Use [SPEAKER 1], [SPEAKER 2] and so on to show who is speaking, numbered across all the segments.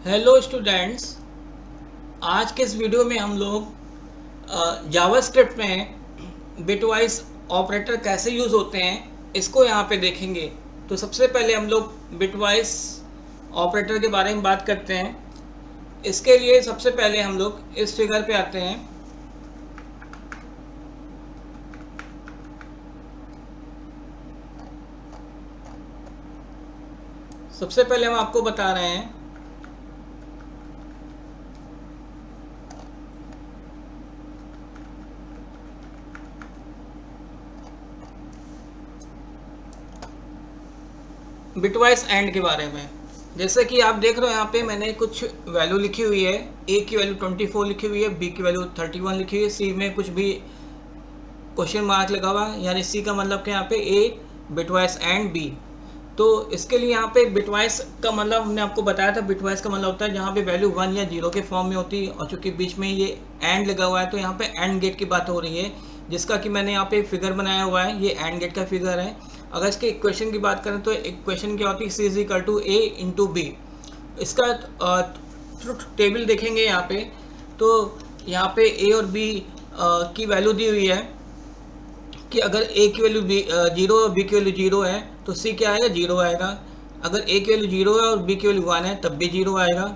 [SPEAKER 1] Hello students. आज के इस वीडियो में हम लोग जावास्क्रिप्ट में बिटवाइज ऑपरेटर कैसे यूज़ होते हैं इसको यहाँ पे देखेंगे। तो सबसे पहले हम लोग बिटवाइज ऑपरेटर के बारे में बात करते हैं। इसके लिए सबसे पहले हम लोग इस फिगर पे आते हैं। सबसे पहले हम आपको बता रहे हैं बिटवाइज एंड के बारे में। जैसे कि आप देख रहे हो यहाँ पे मैंने कुछ वैल्यू लिखी हुई है। ए की वैल्यू 24 लिखी हुई है, बी की वैल्यू 31 लिखी हुई है, सी में कुछ भी क्वेश्चन मार्क लगा हुआ है, यानी सी का मतलब कि यहाँ पे ए बिटवाइज एंड बी। तो इसके लिए यहाँ पे बिटवाइज का मतलब हमने आपको बताया था। बिटवाइज का मतलब होता है जहाँ पे वैल्यू 1 या 0 के फॉर्म में होती है, और चूंकि बीच में ये एंड लगा हुआ है तो यहाँ पे एंड गेट की बात हो रही है, जिसका कि मैंने यहाँ पे फिगर बनाया हुआ है। ये एंड गेट का फिगर है। अगर इसके इक्वेशन की बात करें तो इक्वेशन क्या होती है, C is equal to A into B. इसका ट्रुथ टेबल देखेंगे यहाँ पे, तो यहाँ पे ए और बी की वैल्यू दी हुई है कि अगर ए की वैल्यू जीरो और बी की वैल्यू जीरो है तो सी क्या आएगा, जीरो आएगा। अगर ए की वैल्यू जीरो है और बी की वैल्यू वन है तब भी जीरो आएगा।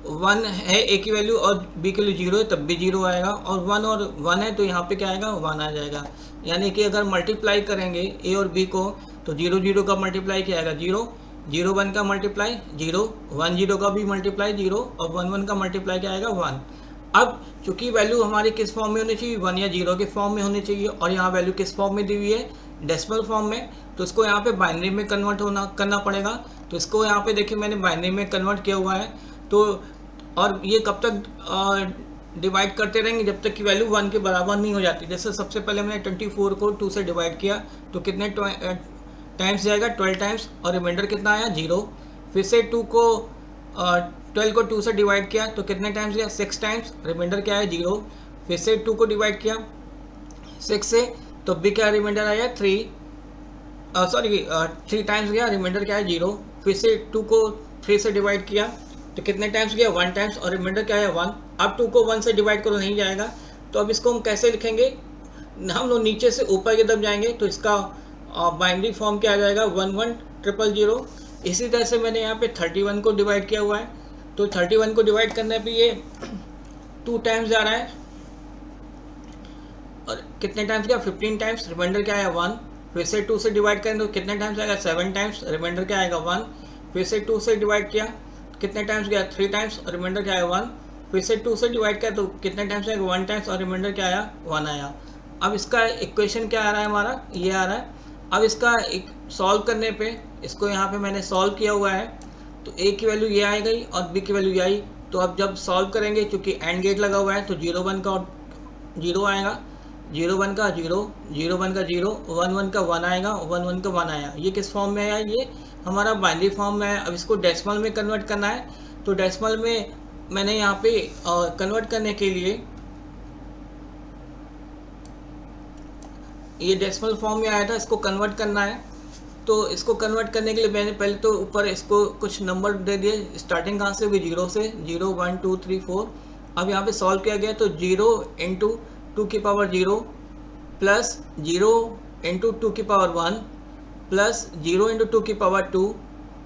[SPEAKER 1] वन है ए की वैल्यू और बी की वैल्यू जीरो है तब भी जीरो आएगा। और वन है तो यहाँ पे क्या आएगा, वन आ जाएगा। यानी कि अगर मल्टीप्लाई करेंगे ए और बी को तो जीरो जीरो का मल्टीप्लाई क्या आएगा, जीरो। जीरो वन का मल्टीप्लाई जीरो, वन जीरो का भी मल्टीप्लाई जीरो, और वन वन का मल्टीप्लाई क्या आएगा, वन। अब चूंकि वैल्यू हमारी किस फॉर्म में होनी चाहिए, वन या जीरो के फॉर्म में होनी चाहिए, और यहाँ वैल्यू किस फॉर्म में दी हुई है, डेसिमल फॉर्म में। तो इसको यहाँ पे बाइनरी में कन्वर्ट करना पड़ेगा। तो इसको यहाँ पे देखिए मैंने बाइनरी में कन्वर्ट किया हुआ है। तो और ये कब तक डिवाइड करते रहेंगे, जब तक कि वैल्यू वन के बराबर नहीं हो जाती। जैसे सबसे पहले मैंने 24 को 2 से डिवाइड किया तो कितने टाइम्स जाएगा, 12 टाइम्स, और रिमाइंडर कितना आया, जीरो। फिर से 12 को 2 से डिवाइड किया तो कितने टाइम्स गया, 6 टाइम्स, रिमाइंडर क्या है, जीरो। फिर से 2 को डिवाइड किया 6 से तो भी क्या रिमाइंडर आया, 3, सॉरी 3 टाइम्स गया, रिमाइंडर क्या है, जीरो। फिर से 2 को 3 से डिवाइड किया तो कितने टाइम्स गया, 1 टाइम्स, और रिमाइंडर क्या है, 1। अब 2 को 1 से डिवाइड करो, नहीं जाएगा। तो अब इसको हम कैसे लिखेंगे, हम लोग नीचे से ऊपर की तरफ जाएंगे तो इसका बाइनरी फॉर्म क्या आ जाएगा, 110000। इसी तरह से मैंने यहाँ पे 31 को डिवाइड किया हुआ है। तो 31 को डिवाइड करने पे ये 2 टाइम्स जा रहा है, और कितने टाइम्स गया, 15 टाइम्स, रिमाइंडर क्या है, 1। फिर से 2 से डिवाइड करें तो कितने टाइम्स आएगा, 7 टाइम्स, रिमाइंडर क्या आएगा, 1। फिर से 2 से डिवाइड किया कितने टाइम्स गया, 3 टाइम्स, रिमाइंडर क्या है, 1। फिर से 2 से डिवाइड किया तो कितने टाइम्स आएगा, 1 टाइम्स, और रिमाइंडर क्या आया, 1 आया। अब इसका इक्वेशन क्या आ रहा है, हमारा ये आ रहा है। अब इसका एक सॉल्व करने पे, इसको यहाँ पे मैंने सॉल्व किया हुआ है, तो ए की वैल्यू ये आ गई और बी की वैल्यू ये आई। तो अब जब सॉल्व करेंगे, चूंकि एंड गेट लगा हुआ है, तो जीरो वन का जीरो आएगा, जीरो वन का जीरो, जीरो वन का जीरो, वन वन का वन आएगा, वन वन का वन आया। ये किस फॉर्म में आया, ये हमारा बाइनरी फॉर्म में है। अब इसको डेसिमल में कन्वर्ट करना है। तो डेसिमल में मैंने यहाँ पे कन्वर्ट करने के लिए, ये डेसिमल फॉर्म में आया था, इसको कन्वर्ट करना है। तो इसको कन्वर्ट करने के लिए मैंने पहले तो ऊपर इसको कुछ नंबर दे दिए। स्टार्टिंग कहाँ से होगी, जीरो से, 0 1 2 3 4। अब यहाँ पे सॉल्व किया गया तो 0 इंटू 2 की पावर 0 प्लस 0 इंटू 2 की पावर 1 प्लस 0 इंटू 2 की पावर 2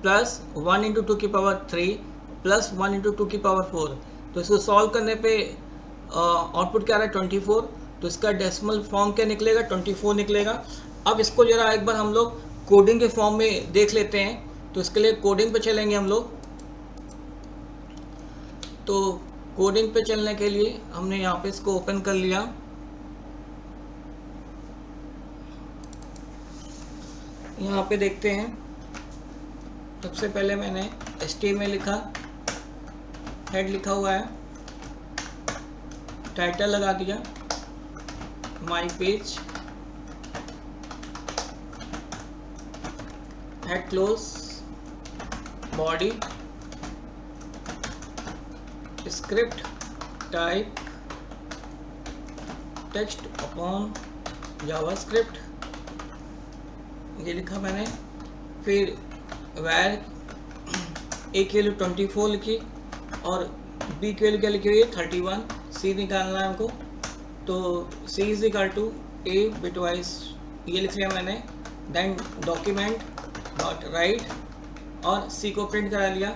[SPEAKER 1] प्लस 1 इंटू 2 की पावर 3 प्लस 1 इंटू 2 की पावर 4। तो इसको सॉल्व करने पे आउटपुट क्या आ रहा है, 24। तो इसका डेसिमल फॉर्म क्या निकलेगा, 24 निकलेगा। अब इसको जरा एक बार हम लोग कोडिंग के फॉर्म में देख लेते हैं। तो इसके लिए कोडिंग पे चलेंगे हम लोग। तो कोडिंग पे चलने के लिए हमने यहाँ पे इसको ओपन कर लिया। यहाँ पे देखते हैं, सबसे पहले मैंने HTML लिखा, हेड लिखा हुआ है, टाइटल लगा दिया, my page, head close, body, script type, text upon JavaScript, ये लिखा मैंने। फिर वैर ए की वैल्यू 24 लिखी, और बी की वैल्यू क्या लिखी हुई है 31, सी निकालना है हमको, तो C is equal to A bitwise ये लिख लिया मैंने, देन डॉक्यूमेंट डॉट राइट और सी को प्रिंट करा लिया,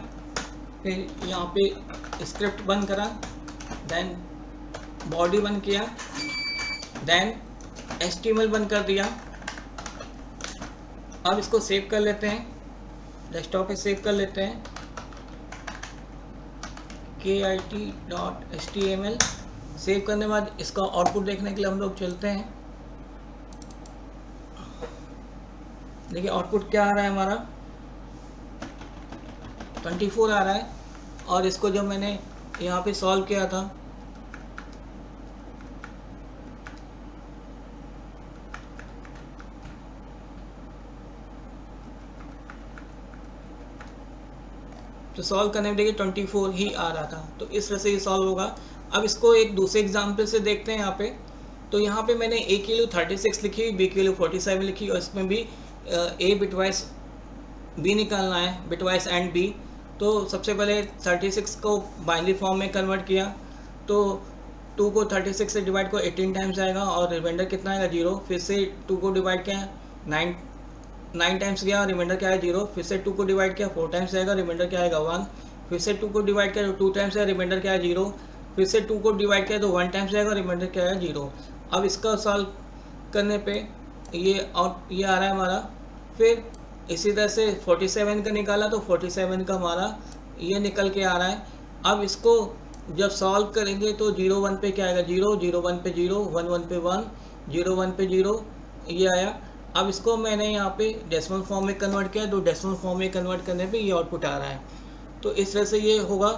[SPEAKER 1] फिर यहाँ पे स्क्रिप्ट बंद करा, देन बॉडी बंद किया, देन HTML बंद कर दिया। अब इसको सेव कर लेते हैं, डेस्कटॉप पे सेव कर लेते हैं kit.html। सेव करने के बाद इसका आउटपुट देखने के लिए हम लोग चलते हैं। देखिए आउटपुट क्या आ रहा है हमारा 24 आ रहा है, और इसको जब मैंने यहाँ पे सॉल्व किया था तो सॉल्व करने में देखिए 24 ही आ रहा था, तो इस तरह से ये सॉल्व होगा। अब इसको एक दूसरे एग्जाम्पल से देखते हैं यहाँ पे। तो यहाँ पे मैंने ए की वैल्यू 36 लिखी, बी की वैल्यू 47 लिखी, और इसमें भी ए बिटवाइज बी निकालना है, बिटवाइज एंड बी। तो सबसे पहले 36 को बाइनरी फॉर्म में कन्वर्ट किया, तो 2 को 36 से डिवाइड को 18 टाइम्स आएगा, और रिमाइंडर कितना आएगा 0। फिर से 2 को डिवाइड किया 9 टाइम्स गया, रिमाइंडर क्या है 0। फिर से 2 को डिवाइड किया 4 टाइम्स आएगा, रिमाइंडर क्या आएगा 1। फिर से 2 को डिवाइड किया तो 2 टाइम्स आएगा, रिमाइंडर क्या है 0। फिर से 2 को डिवाइड किया तो 1 टाइम्स आएगा, रिमाइंडर क्या है 0। अब इसका सॉल्व करने पे ये आ रहा है हमारा। फिर इसी तरह से 47 का निकाला तो 47 का हमारा ये निकल के आ रहा है। अब इसको जब सॉल्व करेंगे तो 0 1 पे क्या आएगा 0, 0 1 पे 0, 1 1 पे 1, 0 1 पे 0 ये आया। अब इसको मैंने यहाँ पे डेसिमल फॉर्म में कन्वर्ट किया, तो डेसिमल फॉर्म में कन्वर्ट करने पे ये आउटपुट आ रहा है। तो इस तरह से ये होगा।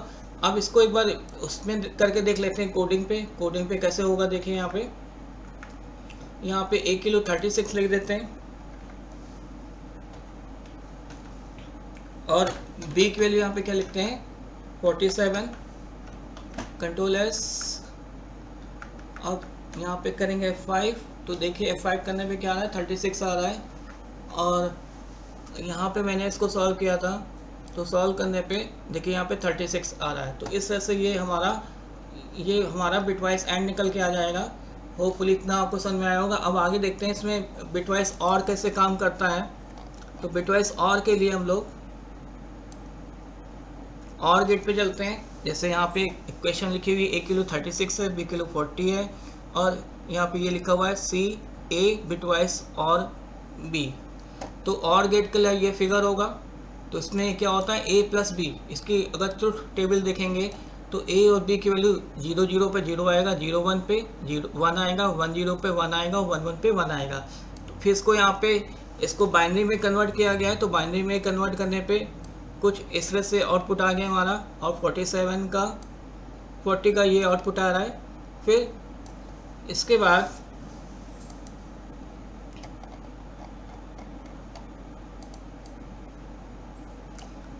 [SPEAKER 1] अब इसको एक बार उसमें करके देख लेते हैं कोडिंग पे कैसे होगा। देखिए यहाँ पे ए किलो 36 लिख देते हैं, और बी की वैल्यू यहाँ पे क्या लिखते हैं 47, कंट्रोल एस। अब यहाँ पे करेंगे F5, तो देखिए F5 करने पे क्या आ रहा है 36 आ रहा है, और यहाँ पे मैंने इसको सॉल्व किया था, तो सॉल्व करने पे देखिए यहाँ पे 36 आ रहा है। तो इस तरह से ये हमारा बिटवाइज एंड निकल के आ जाएगा। होपफुली इतना आपको समझ में आया होगा। अब आगे देखते हैं इसमें बिटवाइज और कैसे काम करता है। तो बिटवाइज और के लिए हम लोग और गेट पे चलते हैं। जैसे यहाँ पे इक्वेशन लिखी हुई ए किलो 36 है, बी किलो 40 है, और यहाँ पे ये लिखा हुआ है सी ए बिटवाइज और बी। तो और गेट के लिए ये फिगर होगा। तो इसमें क्या होता है ए प्लस बी, इसकी अगर ट्रुथ टेबल देखेंगे तो ए और बी की वैल्यू 0 0 पे 0 आएगा, 0 1 पे 1 आएगा, 1 0 पे 1 आएगा, 1 1 पे 1 आएगा। तो फिर इसको बाइनरी में कन्वर्ट किया गया है। तो बाइनरी में कन्वर्ट करने पे कुछ इस तरह से आउटपुट आ गया हमारा, और 47 का 40 का ये आउटपुट आ रहा है। फिर इसके बाद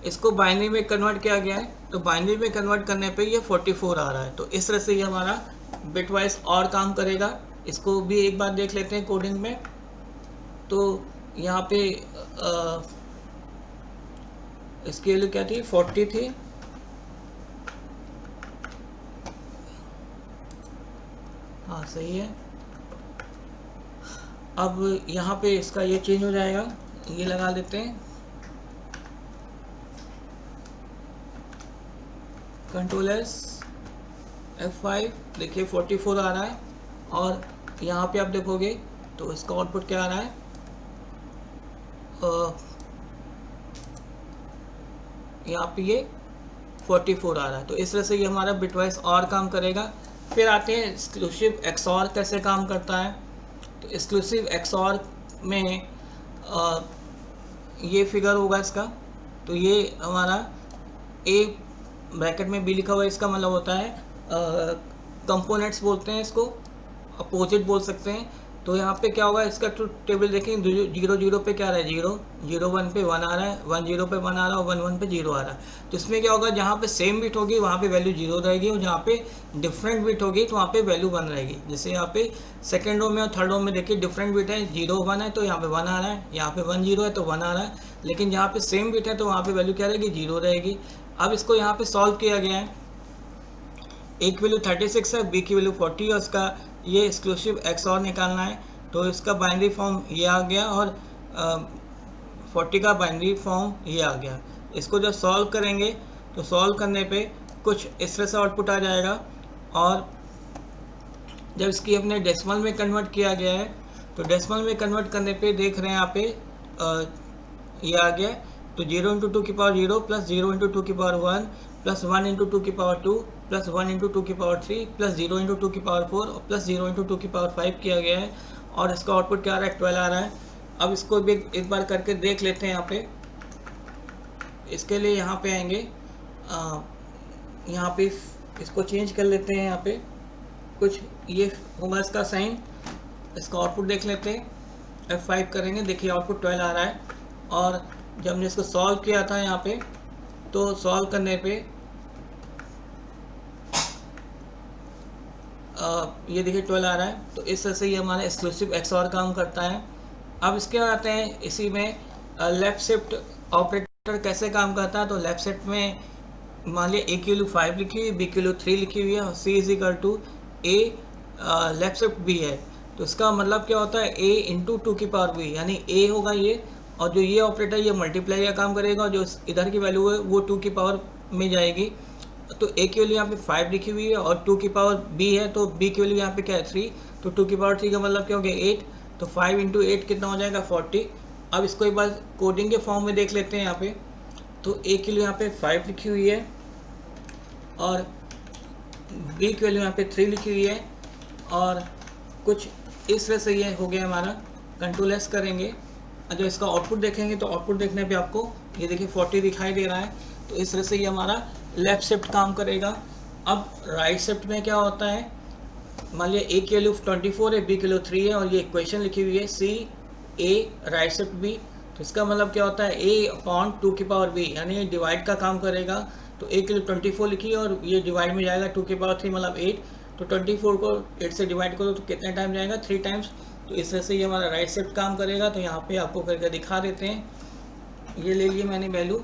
[SPEAKER 1] इसको बाइनरी में कन्वर्ट किया गया है। तो बाइनरी में कन्वर्ट करने पे ये 44 आ रहा है। तो इस तरह से ये हमारा बिटवाइज और काम करेगा। इसको भी एक बार देख लेते हैं कोडिंग में। तो यहाँ पे इसकी वैल्यू क्या थी 40 थी, हाँ सही है। अब यहाँ पे इसका ये चेंज हो जाएगा, ये लगा लेते हैं कंट्रोल एस F5। देखिए 44 आ रहा है, और यहाँ पे आप देखोगे तो इसका आउटपुट क्या आ रहा है यहाँ पे ये 44 आ रहा है। तो इस तरह से ये हमारा बिटवाइज और काम करेगा। फिर आते हैं एक्सक्लूसिव एक्सऑर कैसे काम करता है। तो एक्सक्लूसिव एक्सऑर में ये फिगर होगा इसका। तो ये हमारा ए ब्रैकेट में बी लिखा हुआ है, इसका मतलब होता है कंपोनेंट्स बोलते हैं इसको, अपोजिट बोल सकते हैं। तो यहाँ पे क्या होगा, इसका टेबल देखेंगे 0 0 पे क्या आ रहा है 0, 0 1 पे 1 आ रहा है, 1 0 पे 1 आ रहा है, और 1 1 पे 0 आ रहा है। तो इसमें क्या होगा, जहाँ पे सेम बिट होगी वहाँ पे वैल्यू 0 रहेगी, और जहाँ पे डिफरेंट बिट होगी तो वहाँ पे वैल्यू 1 रहेगी। जैसे यहाँ पे सेकेंड रो में और थर्ड रो में देखिए डिफरेंट बिट है, 0 1 है तो यहाँ पे 1 आ रहा है, यहाँ पे 1 0 है तो 1 आ रहा है। लेकिन जहाँ पे सेम बिट है तो वहाँ पे वैल्यू क्या रहेगी 0 रहेगी। अब इसको यहाँ पे सॉल्व किया गया है। ए की वैल्यू 36 है, बी की वैल्यू 40 है, उसका ये एक्सक्लूसिव एक्स और निकालना है। तो इसका बाइनरी फॉर्म ये आ गया और 40 का बाइनरी फॉर्म ये आ गया। इसको जब सॉल्व करेंगे तो सॉल्व करने पे कुछ इस तरह से आउटपुट आ जाएगा। और जब इसकी अपने डेसिमल में कन्वर्ट किया गया है तो डेसिमल में कन्वर्ट करने पे देख रहे हैं यहाँ पे ये आ गया। तो 0 इंटू 2 की पावर 0 प्लस 0 इंटू 2 की पावर 1 प्लस 1 इंटू 2 की पावर 2 प्लस 1 इंटू 2 की पावर 3 प्लस 0 इंटू 2 की पावर 4 और प्लस 0 इंटू 2 की पावर 5 किया गया है। और इसका आउटपुट क्या आ रहा है, 12 आ रहा है। अब इसको भी एक बार करके देख लेते हैं। यहाँ पे इसके लिए यहाँ पे आएंगे, यहाँ पे इसको चेंज कर लेते हैं। यहाँ पे कुछ ये होगा इसका साइन, इसका आउटपुट देख लेते हैं। F5 करेंगे, देखिए आउटपुट 12 आ रहा है। और जब हमने इसको सॉल्व किया था यहाँ पे, तो सॉल्व करने पे ये देखिए 12 आ रहा है। तो इस तरह से ये हमारा एक्सक्लूसिव XOR काम करता है। अब इसके बाद आते हैं इसी में लेफ्ट शिफ्ट ऑपरेटर कैसे काम करता है। तो लेफ्ट शिफ्ट में मान लिया ए की वैल्यू 5 लिखी हुई, बी की वैल्यू 3 लिखी हुई है और C is equal to A left shift B है। तो इसका मतलब क्या होता है, ए इंटू 2 की पावर बी, यानी ए होगा ये, और जो ये ऑपरेटर ये मल्टीप्लाई का काम करेगा और जो इधर की वैल्यू है वो 2 की पावर में जाएगी। तो ए की वैल्यू यहाँ पे 5 लिखी हुई है और 2 की पावर बी है, तो बी की वैल्यू यहाँ पे क्या है 3, तो 2 की पावर 3 का मतलब क्या हो गया 8। तो 5 इंटू 8 कितना हो जाएगा 40। अब इसको एक बार कोडिंग के फॉर्म में देख लेते हैं। यहाँ पे तो ए की वैल्यू यहाँ पे 5 लिखी हुई है और बी की वैल्यू यहाँ पे 3 लिखी हुई है और कुछ इस तरह से ये हो गया हमारा। कंट्रोल एस करेंगे, जब इसका आउटपुट देखेंगे तो आउटपुट देखने पे आपको ये देखिए 40 दिखाई दे रहा है। तो इस तरह से ये हमारा लेफ्ट शिफ्ट काम करेगा। अब राइट शिफ्ट में क्या होता है, मान लिया ए की वैल्यू 24 है, बी की वैल्यू 3 है और ये इक्वेशन लिखी हुई है सी ए राइट शिफ्ट बी। तो इसका मतलब क्या होता है, ए अपॉन 2 की पावर बी, यानी डिवाइड का काम करेगा। तो ए के लिए 24 लिखी है और ये डिवाइड में जाएगा 2 की पावर 3 मतलब 8। तो 24 को 8 से डिवाइड करो तो कितने टाइम जाएगा, 3 टाइम्स। तो इस तरह से ये हमारा राइट शिफ्ट काम करेगा। तो यहाँ पे आपको करके दिखा देते हैं। ये ले लिए मैंने वैल्यू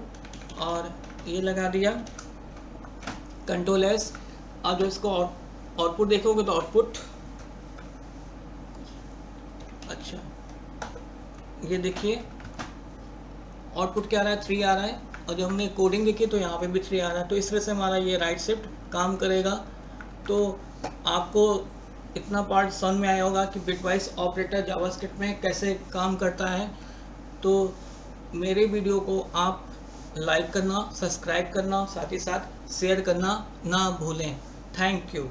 [SPEAKER 1] और ये लगा दिया, कंट्रोल एस। अब जो इसको आउटपुट देखोगे तो आउटपुट, अच्छा ये देखिए आउटपुट क्या आ रहा है 3 आ रहा है और जब हमने कोडिंग देखी तो यहाँ पे भी 3 आ रहा है। तो इस तरह से हमारा ये राइट शिफ्ट काम करेगा। तो आपको इतना पार्ट समझ में आया होगा कि बिटवाइज ऑपरेटर जावास्क्रिप्ट में कैसे काम करता है। तो मेरे वीडियो को आप लाइक करना, सब्सक्राइब करना, साथ ही साथ शेयर करना ना भूलें। Thank you.